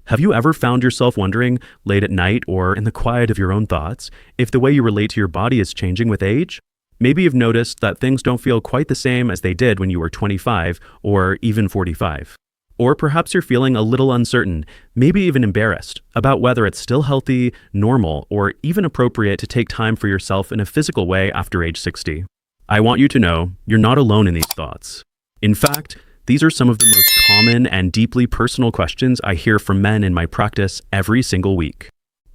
Have you ever found yourself wondering, late at night or in the quiet of your own thoughts, if the way you relate to your body is changing with age? Maybe you've noticed that things don't feel quite the same as they did when you were 25 or even 45. Or perhaps you're feeling a little uncertain, maybe even embarrassed, about whether it's still healthy, normal, or even appropriate to take time for yourself in a physical way after age 60. I want you to know you're not alone in these thoughts. In fact, these are some of the most common and deeply personal questions I hear from men in my practice every single week.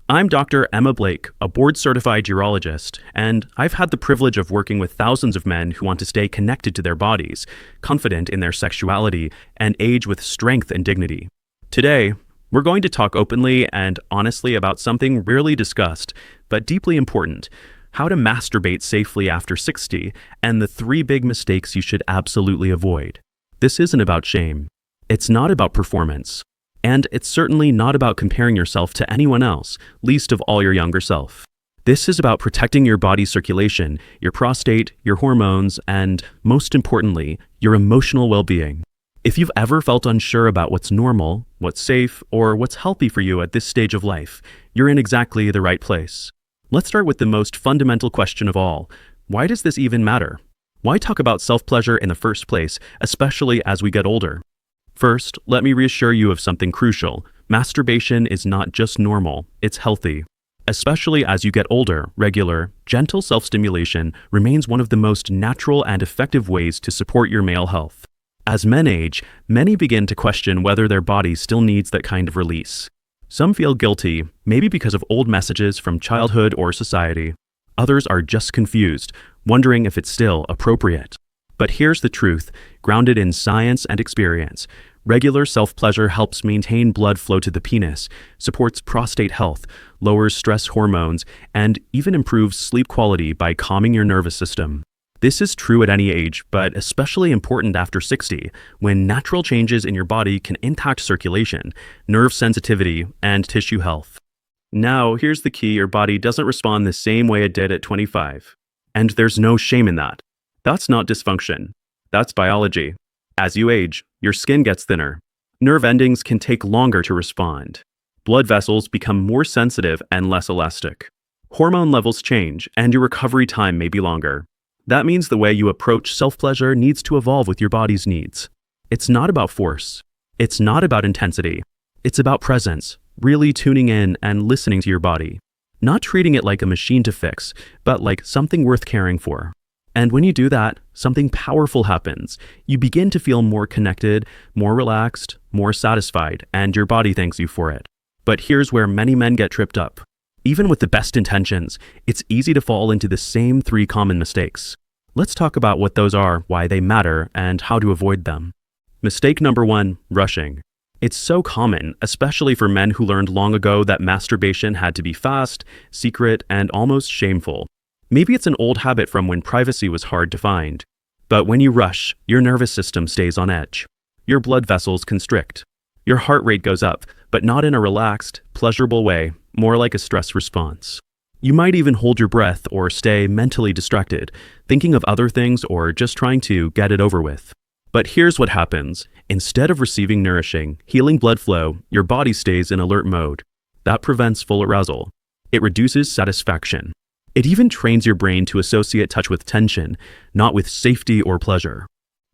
I'm Dr. Emma Blake, a board-certified urologist, and I've had the privilege of working with thousands of men who want to stay connected to their bodies, confident in their sexuality, and age with strength and dignity. Today, we're going to talk openly and honestly about something rarely discussed, but deeply important: how to masturbate safely after 60, and the 3 big mistakes you should absolutely avoid. This isn't about shame. It's not about performance. And it's certainly not about comparing yourself to anyone else, least of all your younger self. This is about protecting your body's circulation, your prostate, your hormones, and, most importantly, your emotional well-being. If you've ever felt unsure about what's normal, what's safe, or what's healthy for you at this stage of life, you're in exactly the right place. Let's start with the most fundamental question of all. Why does this even matter? Why talk about self-pleasure in the first place, especially as we get older? First, let me reassure you of something crucial. Masturbation is not just normal, it's healthy. Especially as you get older, regular, gentle self-stimulation remains one of the most natural and effective ways to support your male health. As men age, many begin to question whether their body still needs that kind of release. Some feel guilty, maybe because of old messages from childhood or society. Others are just confused, wondering if it's still appropriate. But here's the truth, grounded in science and experience. Regular self-pleasure helps maintain blood flow to the penis, supports prostate health, lowers stress hormones, and even improves sleep quality by calming your nervous system. This is true at any age, but especially important after 60, when natural changes in your body can impact circulation, nerve sensitivity, and tissue health. Now, here's the key: your body doesn't respond the same way it did at 25. And there's no shame in that. That's not dysfunction. That's biology. As you age, your skin gets thinner. Nerve endings can take longer to respond. Blood vessels become more sensitive and less elastic. Hormone levels change, and your recovery time may be longer. That means the way you approach self-pleasure needs to evolve with your body's needs. It's not about force. It's not about intensity. It's about presence, really tuning in and listening to your body. Not treating it like a machine to fix, but like something worth caring for. And when you do that, something powerful happens. You begin to feel more connected, more relaxed, more satisfied, and your body thanks you for it. But here's where many men get tripped up. Even with the best intentions, it's easy to fall into the same 3 common mistakes. Let's talk about what those are, why they matter, and how to avoid them. Mistake number 1, rushing. It's so common, especially for men who learned long ago that masturbation had to be fast, secret, and almost shameful. Maybe it's an old habit from when privacy was hard to find. But when you rush, your nervous system stays on edge. Your blood vessels constrict. Your heart rate goes up, but not in a relaxed, pleasurable way, more like a stress response. You might even hold your breath or stay mentally distracted, thinking of other things or just trying to get it over with. But here's what happens. Instead of receiving nourishing, healing blood flow, your body stays in alert mode. That prevents full arousal. It reduces satisfaction. It even trains your brain to associate touch with tension, not with safety or pleasure.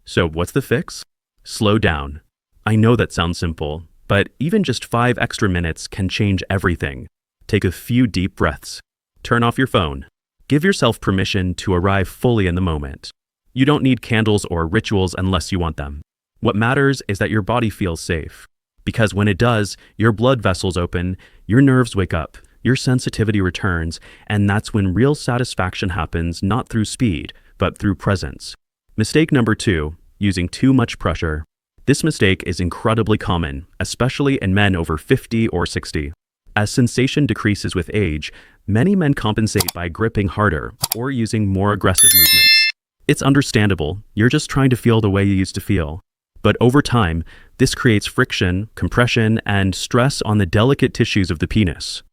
So what's the fix? Slow down. I know that sounds simple, but even just 5 extra minutes can change everything. Take a few deep breaths. Turn off your phone. Give yourself permission to arrive fully in the moment. You don't need candles or rituals unless you want them. What matters is that your body feels safe. Because when it does, your blood vessels open, your nerves wake up, your sensitivity returns, and that's when real satisfaction happens, not through speed, but through presence. Mistake number 2, using too much pressure. This mistake is incredibly common, especially in men over 50 or 60. As sensation decreases with age, many men compensate by gripping harder or using more aggressive movements. It's understandable, you're just trying to feel the way you used to feel. But over time, this creates friction, compression, and stress on the delicate tissues of the penis.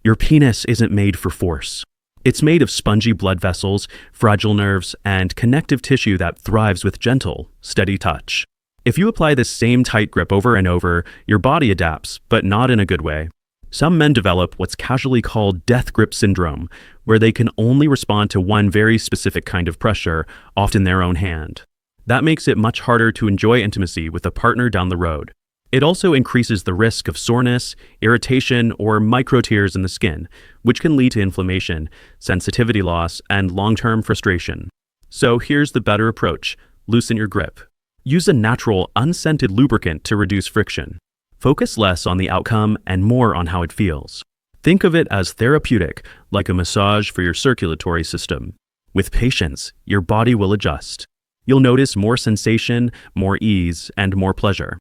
Your penis isn't made for force. It's made of spongy blood vessels, fragile nerves, and connective tissue that thrives with gentle, steady touch. If you apply this same tight grip over and over, your body adapts, but not in a good way. Some men develop what's casually called death grip syndrome, where they can only respond to one very specific kind of pressure, often their own hand. That makes it much harder to enjoy intimacy with a partner down the road. It also increases the risk of soreness, irritation, or micro tears in the skin, which can lead to inflammation, sensitivity loss, and long-term frustration. So here's the better approach: loosen your grip. Use a natural, unscented lubricant to reduce friction. Focus less on the outcome and more on how it feels. Think of it as therapeutic, like a massage for your circulatory system. With patience, your body will adjust. You'll notice more sensation, more ease, and more pleasure.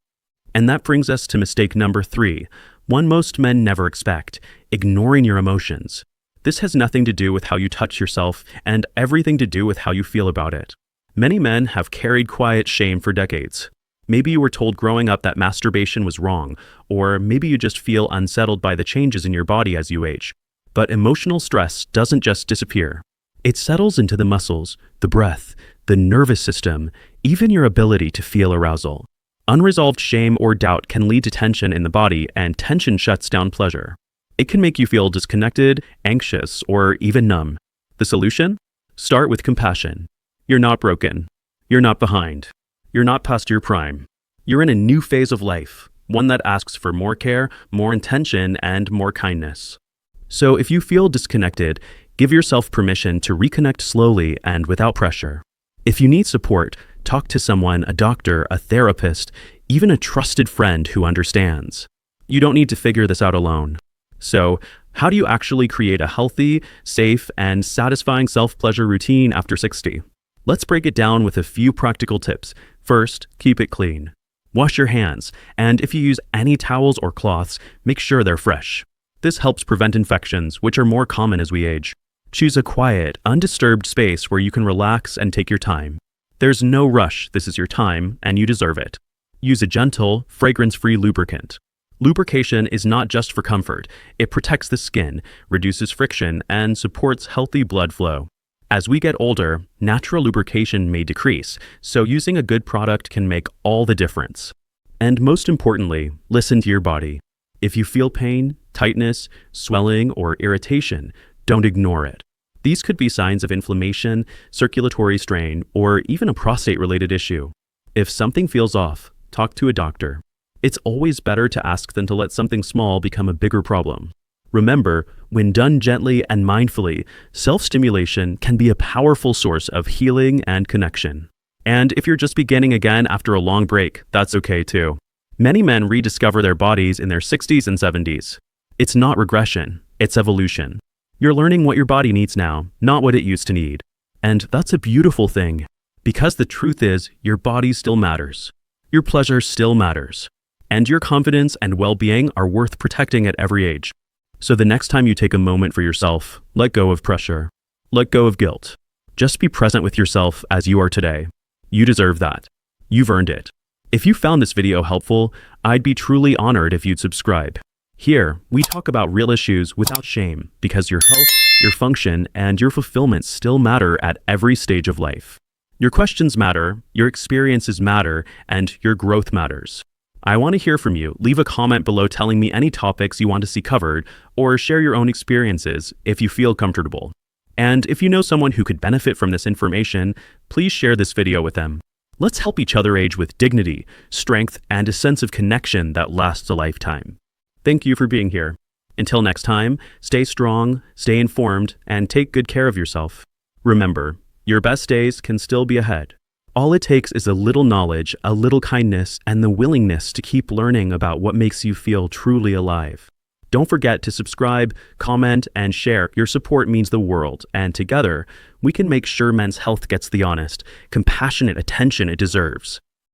And that brings us to mistake number 3, one most men never expect: ignoring your emotions. This has nothing to do with how you touch yourself and everything to do with how you feel about it. Many men have carried quiet shame for decades. Maybe you were told growing up that masturbation was wrong, or maybe you just feel unsettled by the changes in your body as you age. But emotional stress doesn't just disappear. It settles into the muscles, the breath, the nervous system, even your ability to feel arousal. Unresolved shame or doubt can lead to tension in the body, and tension shuts down pleasure. It can make you feel disconnected, anxious, or even numb. The solution? Start with compassion. You're not broken. You're not behind. You're not past your prime. You're in a new phase of life, one that asks for more care, more intention, and more kindness. So if you feel disconnected, give yourself permission to reconnect slowly and without pressure. If you need support, talk to someone, a doctor, a therapist, even a trusted friend who understands. You don't need to figure this out alone. So, how do you actually create a healthy, safe, and satisfying self-pleasure routine after 60? Let's break it down with a few practical tips. First, keep it clean. Wash your hands, and if you use any towels or cloths, make sure they're fresh. This helps prevent infections, which are more common as we age. Choose a quiet, undisturbed space where you can relax and take your time. There's no rush. This is your time, and you deserve it. Use a gentle, fragrance-free lubricant. Lubrication is not just for comfort. It protects the skin, reduces friction, and supports healthy blood flow. As we get older, natural lubrication may decrease, so using a good product can make all the difference. And most importantly, listen to your body. If you feel pain, tightness, swelling, or irritation, don't ignore it. These could be signs of inflammation, circulatory strain, or even a prostate-related issue. If something feels off, talk to a doctor. It's always better to ask than to let something small become a bigger problem. Remember, when done gently and mindfully, self-stimulation can be a powerful source of healing and connection. And if you're just beginning again after a long break, that's okay too. Many men rediscover their bodies in their 60s and 70s. It's not regression, it's evolution. You're learning what your body needs now, not what it used to need. And that's a beautiful thing, because the truth is, your body still matters. Your pleasure still matters. And your confidence and well-being are worth protecting at every age. So the next time you take a moment for yourself, let go of pressure. Let go of guilt. Just be present with yourself as you are today. You deserve that. You've earned it. If you found this video helpful, I'd be truly honored if you'd subscribe. Here, we talk about real issues without shame, because your health, your function, and your fulfillment still matter at every stage of life. Your questions matter, your experiences matter, and your growth matters. I want to hear from you. Leave a comment below telling me any topics you want to see covered, or share your own experiences if you feel comfortable. And if you know someone who could benefit from this information, please share this video with them. Let's help each other age with dignity, strength, and a sense of connection that lasts a lifetime. Thank you for being here. Until next time, stay strong, stay informed, and take good care of yourself. Remember, your best days can still be ahead. All it takes is a little knowledge, a little kindness, and the willingness to keep learning about what makes you feel truly alive. Don't forget to subscribe, comment, and share. Your support means the world, and together, we can make sure men's health gets the honest, compassionate attention it deserves.